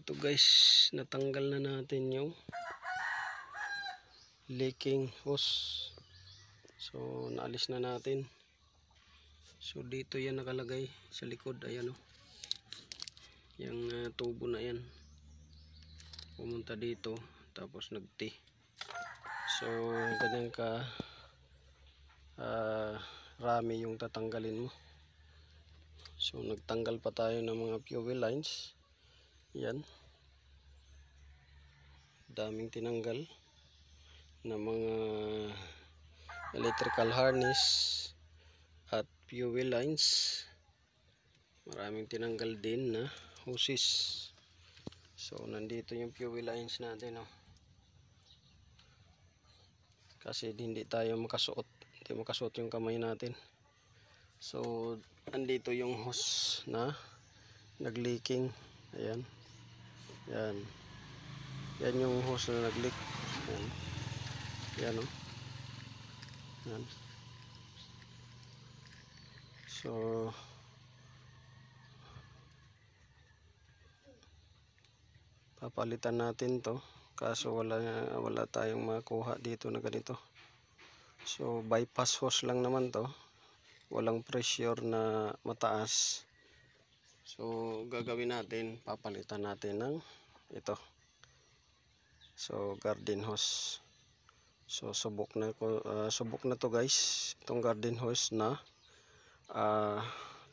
ito guys, natanggal na natin yung leaking hose. So naalis na natin. So dito yan nakalagay sa likod. Ayan o, yung tubo na yan pumunta dito, tapos nagti. So ganyan ka rami yung tatanggalin mo. So nagtanggal pa tayo ng mga fuel lines. Yan, daming tinanggal na mga electrical harness at fuel lines. Maraming tinanggal din na hoses. So nandito yung fuel lines natin, oh. Kasi hindi tayo makasuot, hindi makasuot yung kamay natin. So andito yung hose na nag-leaking. Ayan, yan, yan yung hose na nag-leak. Yan, yan o, yan. So papalitan natin to, kaso wala tayong makuha dito na ganito. So bypass hose lang naman to, walang pressure na mataas. So gagawin natin, papalitan natin ng ito. So garden hose. So subok na to guys, itong garden hose na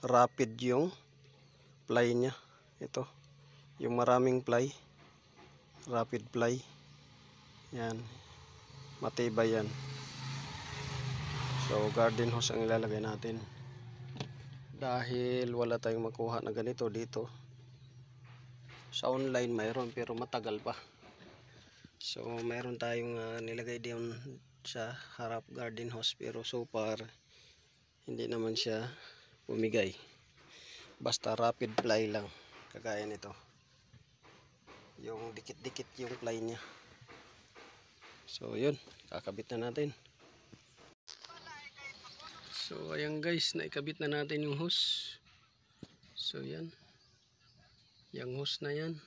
rapid yung ply nya. Ito yung maraming ply, rapid ply. Yan, matibay yan. So garden hose ang ilalagay natin, dahil wala tayong makuha na ganito dito. Sa online mayroon pero matagal pa. So mayroon tayong nilagay diyan sa harap garden hose, pero so far hindi naman siya bumigay. Basta rapid ply lang, kagaya nito, yung dikit-dikit yung ply nya. So yun, kakabit na natin. So ayan guys, naikabit na natin yung hose. So yan, yung hose na yan,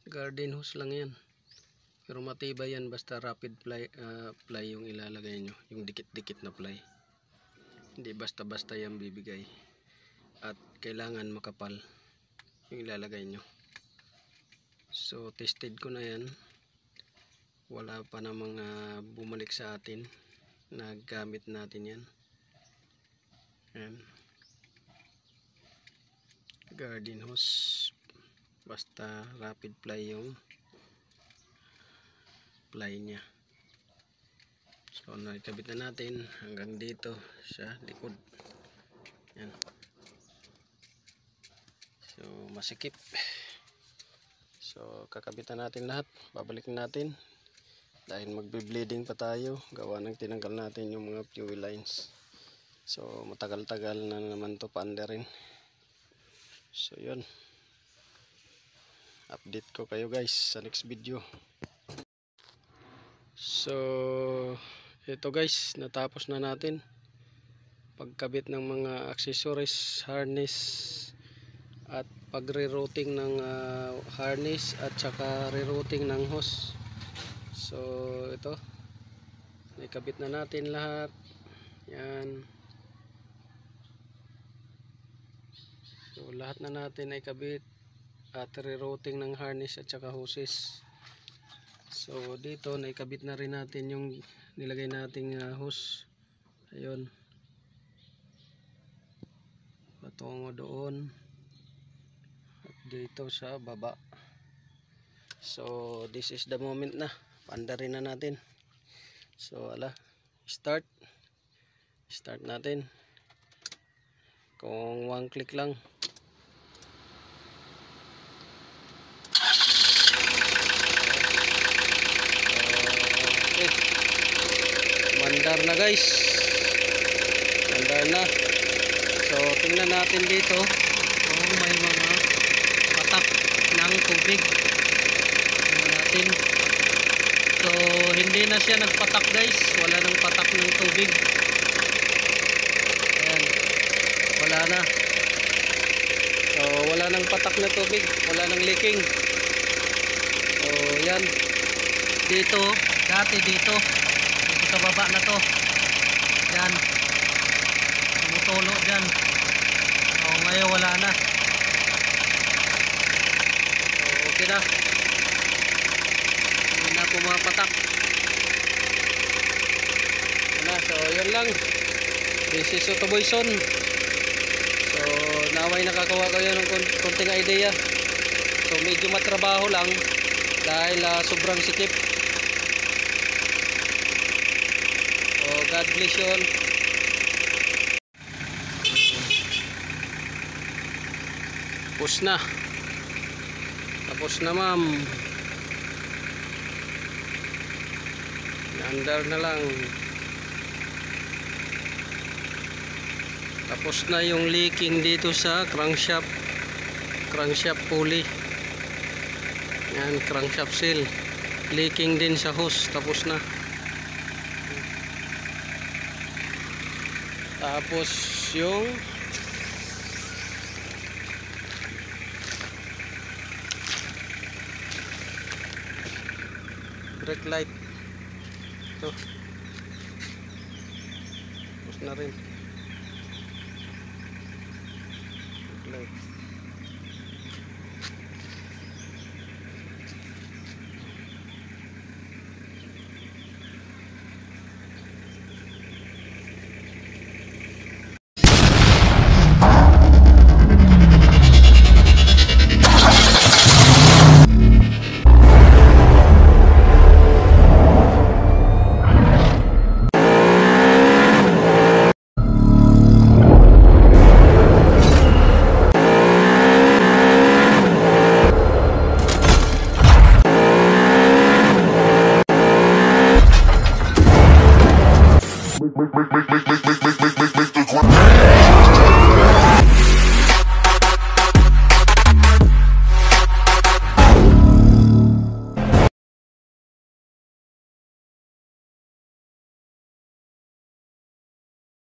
garden hose lang yan, pero matibay yan basta rapid ply, ply yung ilalagay nyo, yung dikit-dikit na ply. Hindi basta-basta yan bibigay, at kailangan makapal yung ilalagay nyo. So tested ko na yan, wala pa namang bumalik sa atin, nagamit natin yan. Ayan, garden hose, basta rapid ply yung ply nya. So nakikabit na natin hanggang dito sa likod. Ayan. So masikip. So kakabitan natin lahat, babalikin natin dahil magbe-bleeding pa tayo gawa ng tinanggal natin yung mga fuel lines. So matagal-tagal na naman to paandarin. So yun, update ko kayo guys sa next video. So ito guys, natapos na natin pagkabit ng mga accessories, harness, at pagre-routing ng harness at saka re-routing ng hose. So ito, naikabit na natin lahat. Yan. So lahat na natin ay kabit at re-routing ng harness at saka hoses. So dito naikabit na rin natin yung nilagay nating hose. Ayun, patungo doon at dito sa baba. So this is the moment na paandarin na natin. So start natin. Kung one click lang. Okay, mandar na guys, mandar na. So tingnan natin dito, may mga patak ng tubig. Tingnan natin. So hindi na siya nagpatak guys, wala nang patak ng tubig. Ayan, wala na. So wala nang patak na tubig, wala nang leaking. yan. Dito, dati dito sa baba na to. Yan. Tumutulo dyan. So, ngayon wala na. So, okay na. Hindi na pumapatak. Wala. So, yun lang. This is Otoboyson. So, naway nakakawa ko yun ng konting idea. So, medyo matrabaho lang dahil sobrang sikip. So, God bless you all. Tapos na. Tapos na, ma'am. Under na lang. Tapos na yung leaking dito sa crankshaft pulley. Yan, crankshaft seal. Leaking din sa hose. Tapos na. Tapos yung brake light. Ito. Tapos na rin. Brake light.